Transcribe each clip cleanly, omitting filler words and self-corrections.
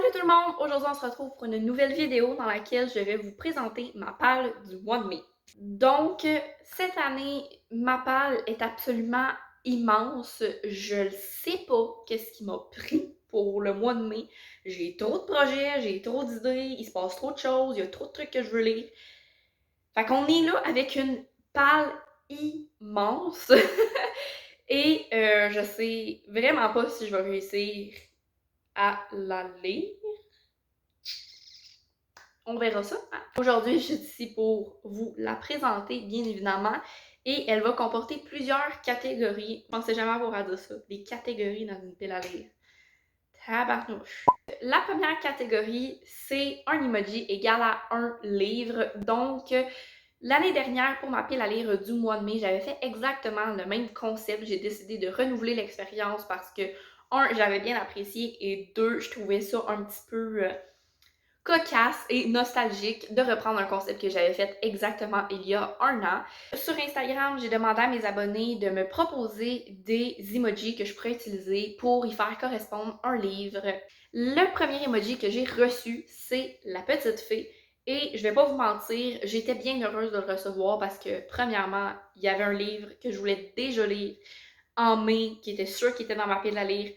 Salut tout le monde! Aujourd'hui, on se retrouve pour une nouvelle vidéo dans laquelle je vais vous présenter ma palle du mois de mai. Donc, cette année, ma palle est absolument immense. Je ne sais pas qu'est-ce qui m'a pris pour le mois de mai. J'ai trop de projets, j'ai trop d'idées, il se passe trop de choses, il y a trop de trucs que je veux lire. Fait qu'on est là avec une palle immense et je sais vraiment pas si je vais réussir à la lire. On verra ça. Hein? Aujourd'hui, je suis ici pour vous la présenter, bien évidemment, et elle va comporter plusieurs catégories. Je pensais jamais avoir à dire ça. Des catégories dans une pile à lire. Tabarnouche. La première catégorie, c'est un emoji égal à un livre. Donc, l'année dernière, pour ma pile à lire du mois de mai, j'avais fait exactement le même concept. J'ai décidé de renouveler l'expérience parce que, un, j'avais bien apprécié, et deux, je trouvais ça un petit peu cocasse et nostalgique de reprendre un concept que j'avais fait exactement il y a un an. Sur Instagram, j'ai demandé à mes abonnés de me proposer des emojis que je pourrais utiliser pour y faire correspondre un livre. Le premier emoji que j'ai reçu, c'est la petite fée. Et je vais pas vous mentir, j'étais bien heureuse de le recevoir parce que, premièrement, il y avait un livre que je voulais déjà lire en mai, qui était sûr qu'il était dans ma pile à lire,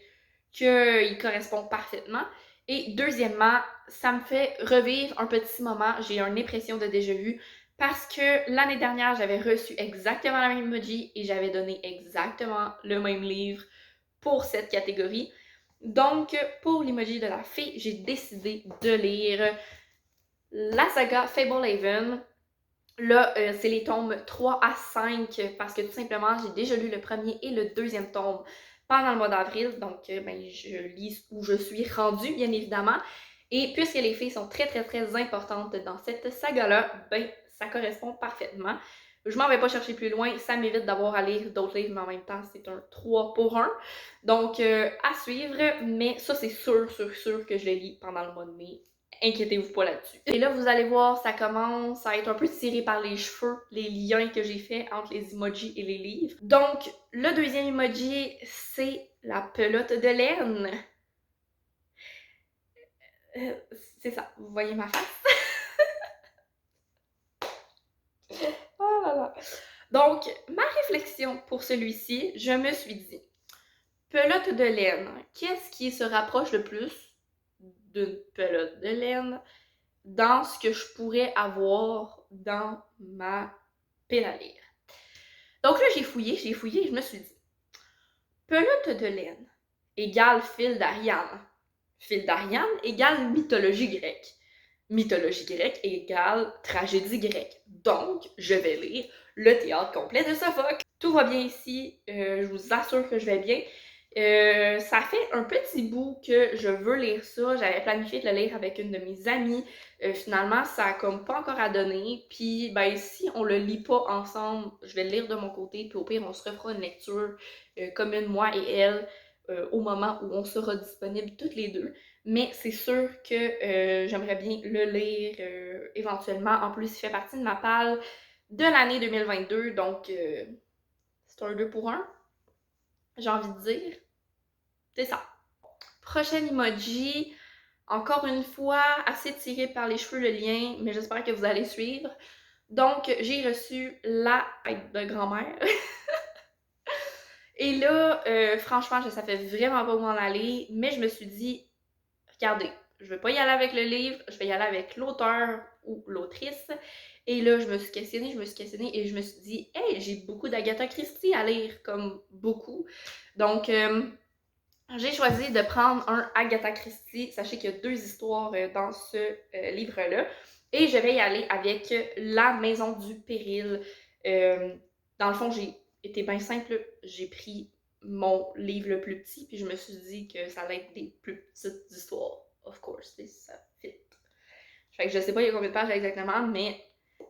qu'il correspond parfaitement. Et deuxièmement, ça me fait revivre un petit moment. J'ai une impression de déjà-vu parce que l'année dernière, j'avais reçu exactement la même emoji et j'avais donné exactement le même livre pour cette catégorie. Donc, pour l'emoji de la fée, j'ai décidé de lire la saga Fablehaven. Là, c'est les tomes 3 à 5 parce que tout simplement, j'ai déjà lu le premier et le deuxième tome pendant le mois d'avril. Donc, je lis où je suis rendue, bien évidemment. Et puisque les filles sont très, très, très importantes dans cette saga-là, ça correspond parfaitement. Je m'en vais pas chercher plus loin, ça m'évite d'avoir à lire d'autres livres, mais en même temps, c'est un 3 pour 1. Donc, à suivre, mais ça, c'est sûr, sûr, sûr que je les lis pendant le mois de mai. Inquiétez-vous pas là-dessus. Et là, vous allez voir, ça commence à être un peu tiré par les cheveux, les liens que j'ai faits entre les emojis et les livres. Donc, le deuxième emoji, c'est la pelote de laine. C'est ça, vous voyez ma face? Oh là là. Donc, ma réflexion pour celui-ci, je me suis dit, pelote de laine, qu'est-ce qui se rapproche le plus d'une pelote de laine dans ce que je pourrais avoir dans ma pile à lire? Donc là, j'ai fouillé, et je me suis dit, pelote de laine égale fil d'Ariane. Fil d'Ariane égale mythologie grecque. Mythologie grecque égale tragédie grecque. Donc, je vais lire le théâtre complet de Sophocle. Tout va bien ici, je vous assure que je vais bien. Ça fait un petit bout que je veux lire ça. J'avais planifié de le lire avec une de mes amies. Finalement, ça a comme pas encore à donner. Puis, si on le lit pas ensemble, je vais le lire de mon côté. Puis au pire, on se refera une lecture commune, moi et elle, au moment où on sera disponibles toutes les deux. Mais c'est sûr que j'aimerais bien le lire éventuellement. En plus, il fait partie de ma palle de l'année 2022. Donc, c'est un 2 pour 1. J'ai envie de dire. C'est ça. Prochain emoji, encore une fois, assez tiré par les cheveux le lien, mais j'espère que vous allez suivre. Donc, j'ai reçu la tête de grand-mère. Et là, franchement, je savais vraiment pas où m'en aller, mais je me suis dit, regardez, je vais pas y aller avec le livre, je vais y aller avec l'auteur ou l'autrice. Et là, je me suis questionnée et je me suis dit, hey, j'ai beaucoup d'Agatha Christie à lire, comme beaucoup. Donc, j'ai choisi de prendre un Agatha Christie. Sachez qu'il y a 2 histoires dans ce livre-là. Et je vais y aller avec La Maison du Péril. Dans le fond, j'ai été bien simple. J'ai pris mon livre le plus petit, puis je me suis dit que ça allait être des plus petites histoires. Of course, ça fit. Fait que je sais pas il y a combien de pages exactement, mais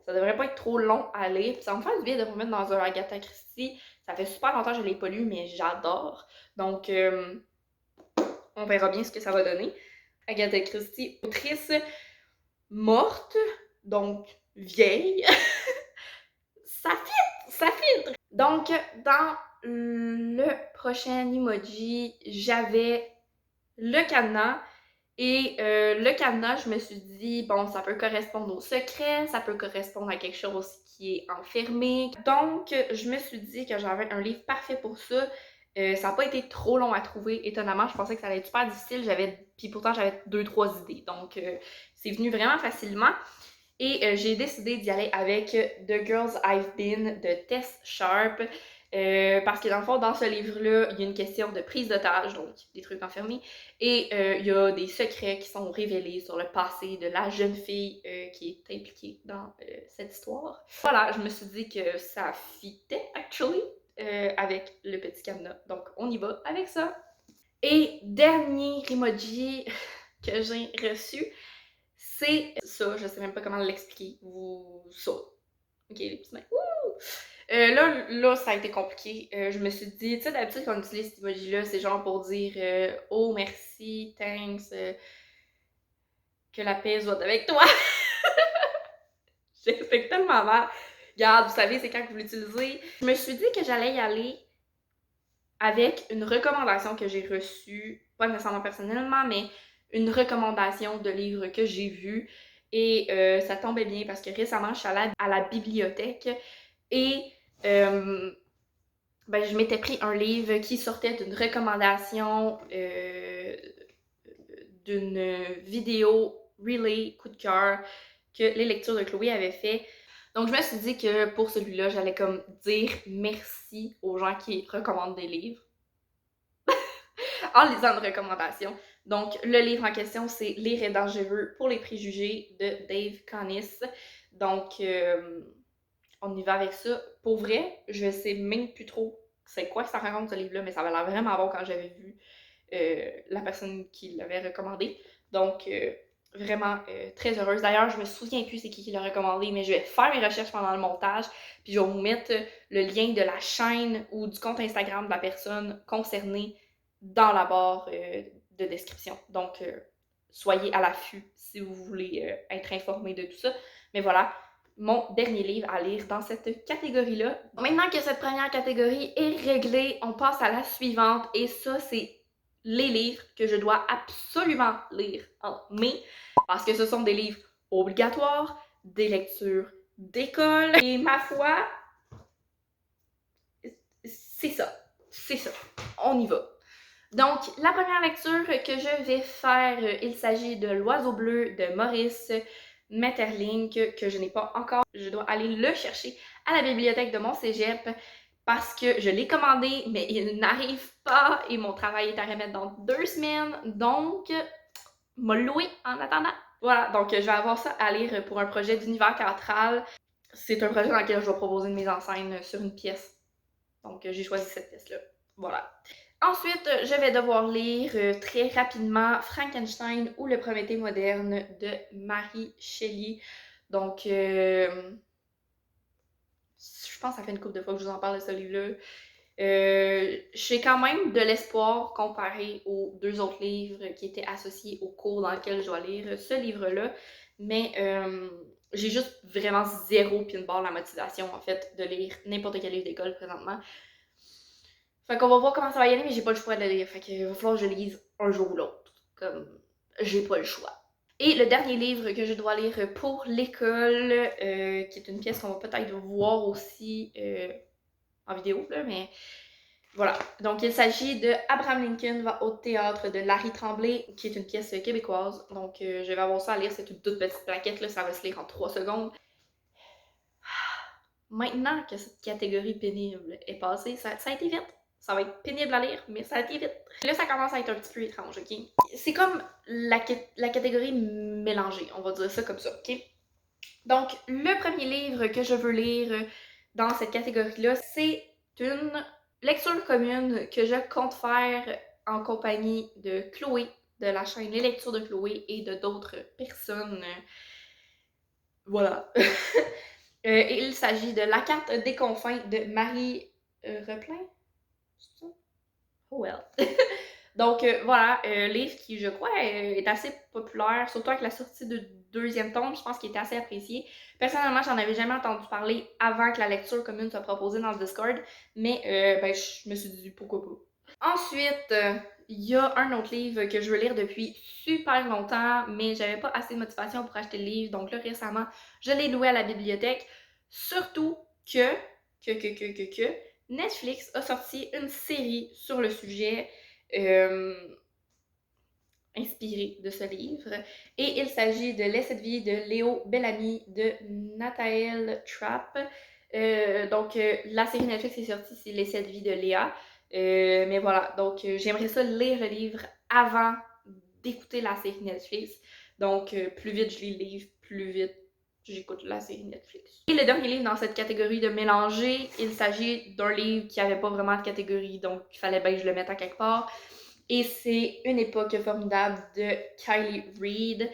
ça devrait pas être trop long à lire. Puis ça va me faire du bien de me mettre dans un Agatha Christie. Ça fait super longtemps que je l'ai pas lu, mais j'adore. Donc, on verra bien ce que ça va donner. Agatha Christie, autrice morte, donc vieille. Ça filtre! Donc, dans le prochain emoji, j'avais le cadenas Et le cadenas, je me suis dit, bon, ça peut correspondre au secret, ça peut correspondre à quelque chose qui est enfermé. Donc, je me suis dit que j'avais un livre parfait pour ça. Ça n'a pas été trop long à trouver, étonnamment. Je pensais que ça allait être super difficile, puis pourtant j'avais 2-3 idées. Donc, c'est venu vraiment facilement. Et j'ai décidé d'y aller avec The Girls I've Been de Tess Sharp. Parce que dans le fond, dans ce livre-là, il y a une question de prise d'otage, donc des trucs enfermés, et il y a des secrets qui sont révélés sur le passé de la jeune fille qui est impliquée dans cette histoire. Voilà, je me suis dit que ça fitait, actually, avec le petit cadenas. Donc, on y va avec ça. Et dernier emoji que j'ai reçu, c'est ça, je sais même pas comment l'expliquer. Ça. Ok, les petits mains. Là, ça a été compliqué. Je me suis dit, tu sais, d'habitude, quand on utilise cet emoji-là, c'est genre pour dire oh, merci, thanks, que la paix soit avec toi. J'explique tellement mal. Regarde, vous savez, c'est quand que vous l'utilisez. Je me suis dit que j'allais y aller avec une recommandation que j'ai reçue, pas nécessairement personnellement, mais une recommandation de livre que j'ai vu. Et ça tombait bien parce que récemment, je suis allée à la bibliothèque et ben, je m'étais pris un livre qui sortait d'une recommandation d'une vidéo relay coup de cœur que les lectures de Chloé avaient fait. Donc je me suis dit que pour celui-là, j'allais comme dire merci aux gens qui recommandent des livres en lisant une recommandation. Donc le livre en question, c'est Lire est dangereux pour les préjugés de Dave Connis. Donc on y va avec ça. Pour vrai, je sais même plus trop c'est quoi que ça raconte ce livre-là, mais ça avait l'air vraiment bon quand j'avais vu la personne qui l'avait recommandé. Donc, vraiment très heureuse. D'ailleurs, je me souviens plus c'est qui l'a recommandé, mais je vais faire mes recherches pendant le montage, puis je vais vous mettre le lien de la chaîne ou du compte Instagram de la personne concernée dans la barre de description. Donc, soyez à l'affût si vous voulez être informé de tout ça. Mais voilà, mon dernier livre à lire dans cette catégorie-là. Maintenant que cette première catégorie est réglée, on passe à la suivante. Et ça, c'est les livres que je dois absolument lire en mai. Parce que ce sont des livres obligatoires, des lectures d'école. Et ma foi, c'est ça. C'est ça. On y va. Donc, la première lecture que je vais faire, il s'agit de L'Oiseau bleu de Maurice Maeterlinck, que je n'ai pas encore. Je dois aller le chercher à la bibliothèque de mon cégep parce que je l'ai commandé, mais il n'arrive pas et mon travail est à remettre dans 2 semaines. Donc, m'a loué en attendant. Voilà, donc je vais avoir ça à lire pour un projet d'univers théâtral. C'est un projet dans lequel je vais proposer une mise en scène sur une pièce. Donc, j'ai choisi cette pièce-là. Voilà. Ensuite, je vais devoir lire très rapidement Frankenstein ou Le Prométhée moderne de Mary Shelley. Donc, je pense que ça fait une couple de fois que je vous en parle de ce livre-là. J'ai quand même de l'espoir comparé aux 2 autres livres qui étaient associés au cours dans lequel je dois lire ce livre-là. Mais j'ai juste vraiment zéro pin bar la motivation, en fait, de lire n'importe quel livre d'école présentement. Fait qu'on va voir comment ça va y aller, mais j'ai pas le choix de le lire. Fait qu'il va falloir que je lise un jour ou l'autre. Comme, j'ai pas le choix. Et le dernier livre que je dois lire pour l'école, qui est une pièce qu'on va peut-être voir aussi en vidéo, là, mais voilà. Donc, il s'agit de Abraham Lincoln va au théâtre de Larry Tremblay, qui est une pièce québécoise. Donc, je vais avoir ça à lire. C'est une toute petite plaquette, là, ça va se lire en 3 secondes. Maintenant que cette catégorie pénible est passée, ça a été vite. Ça va être pénible à lire, mais ça a été vite. Là, ça commence à être un petit peu étrange, ok? C'est comme la catégorie mélangée, on va dire ça comme ça, ok? Donc, le premier livre que je veux lire dans cette catégorie-là, c'est une lecture commune que je compte faire en compagnie de Chloé, de la chaîne Les Lectures de Chloé et de d'autres personnes. Voilà. Et il s'agit de La carte des confins de Marie Replin. C'est ça? Oh well. Donc voilà, livre qui, je crois, est assez populaire, surtout avec la sortie du 2e tome, je pense qu'il était assez apprécié. Personnellement, j'en avais jamais entendu parler avant que la lecture commune soit proposée dans le Discord, mais ben, je me suis dit pourquoi pas. Ensuite, il y a un autre livre que je veux lire depuis super longtemps, mais j'avais pas assez de motivation pour acheter le livre. Donc là, récemment, je l'ai loué à la bibliothèque. Surtout que Netflix a sorti une série sur le sujet inspirée de ce livre. Et il s'agit de Laisse cette vie de Léo Bellamy de Nathael Trapp. La série Netflix est sortie, c'est Laisse cette vie de Léa. Mais voilà, donc j'aimerais ça lire le livre avant d'écouter la série Netflix. Donc plus vite je lis le livre, plus vite j'écoute la série Netflix. Et le dernier livre dans cette catégorie de mélanger, il s'agit d'un livre qui avait pas vraiment de catégorie, donc il fallait bien que je le mette à quelque part. Et c'est Une époque formidable de Kylie Reid,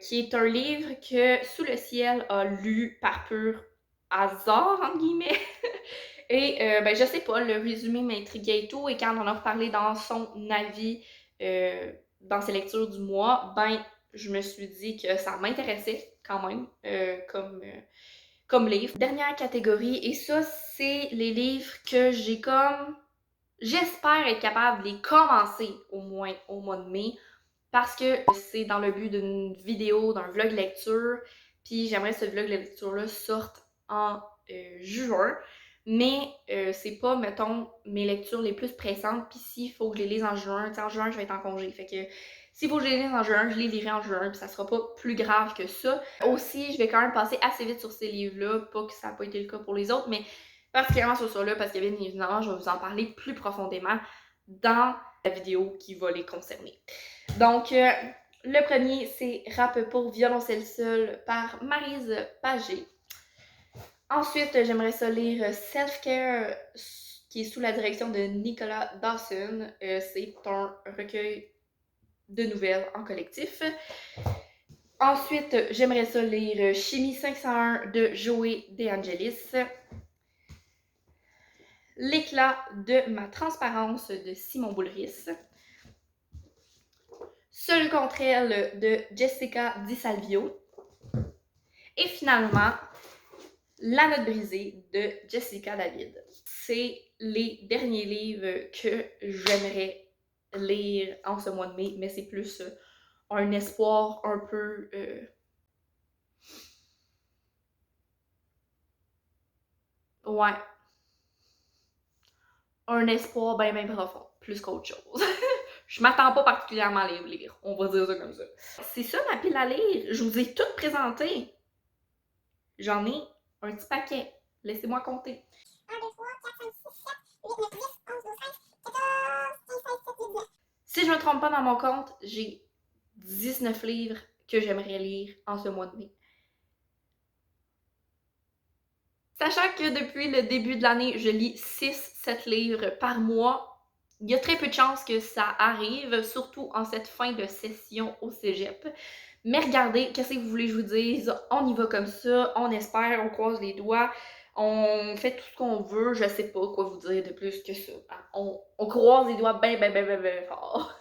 qui est un livre que Sous le ciel a lu par pur hasard, entre guillemets. Et je sais pas, le résumé m'intriguait et tout, et quand on en a reparlé dans son avis, dans ses lectures du mois, je me suis dit que ça m'intéressait quand même comme livre. Dernière catégorie, et ça, c'est les livres que j'ai comme... J'espère être capable de les commencer au moins au mois de mai, parce que c'est dans le but d'une vidéo, d'un vlog lecture, puis j'aimerais que ce vlog lecture-là sorte en juin. Mais c'est pas, mettons, mes lectures les plus pressantes, puis s'il faut que je les lise en juin, en juin, je vais être en congé. Fait que s'il faut que je les lise en juin, je les lirai en juin, puis ça sera pas plus grave que ça. Aussi, je vais quand même passer assez vite sur ces livres-là, pas que ça n'a pas été le cas pour les autres, mais particulièrement sur ça-là, parce que bien évidemment, je vais vous en parler plus profondément dans la vidéo qui va les concerner. Donc, le premier, c'est Rap pour violoncelle seul par Maryse Pagé. Ensuite, j'aimerais ça lire Self-Care, qui est sous la direction de Nicolas Dawson. C'est un recueil de nouvelles en collectif. Ensuite, j'aimerais ça lire Chimie 501 de Joey De Angelis. L'éclat de ma transparence de Simon Boulris. Seul contre elle de Jessica Di Salvio. Et finalement, La note brisée de Jessica David. C'est les derniers livres que j'aimerais lire en ce mois de mai, mais c'est plus un espoir un peu... Ouais. Un espoir bien profond, plus qu'autre chose. Je m'attends pas particulièrement à les lire, on va dire ça comme ça. C'est ça ma pile à lire, je vous ai tout présenté. J'en ai un petit paquet, laissez-moi compter. 1, 2, 3, 4, 5, 6, 7, 8, 9, 10, 11, 12, 13, 14, 15, 16, 17, 18. Si je me trompe pas dans mon compte, j'ai 19 livres que j'aimerais lire en ce mois de mai. Sachant que depuis le début de l'année, je lis 6-7 livres par mois, il y a très peu de chances que ça arrive, surtout en cette fin de session au cégep. Mais regardez, qu'est-ce que vous voulez que je vous dise? On y va comme ça, on espère, on croise les doigts, on fait tout ce qu'on veut, je sais pas quoi vous dire de plus que ça. On croise les doigts bien fort.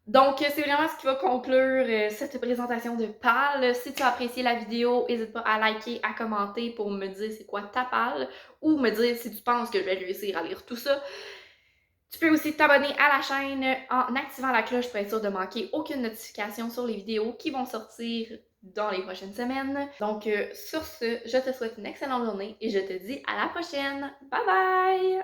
Donc, c'est vraiment ce qui va conclure cette présentation de PAL. Si tu as apprécié la vidéo, n'hésite pas à liker, à commenter pour me dire c'est quoi ta PAL ou me dire si tu penses que je vais réussir à lire tout ça. Tu peux aussi t'abonner à la chaîne en activant la cloche pour être sûr de manquer aucune notification sur les vidéos qui vont sortir dans les prochaines semaines. Donc, sur ce, je te souhaite une excellente journée et je te dis à la prochaine. Bye bye!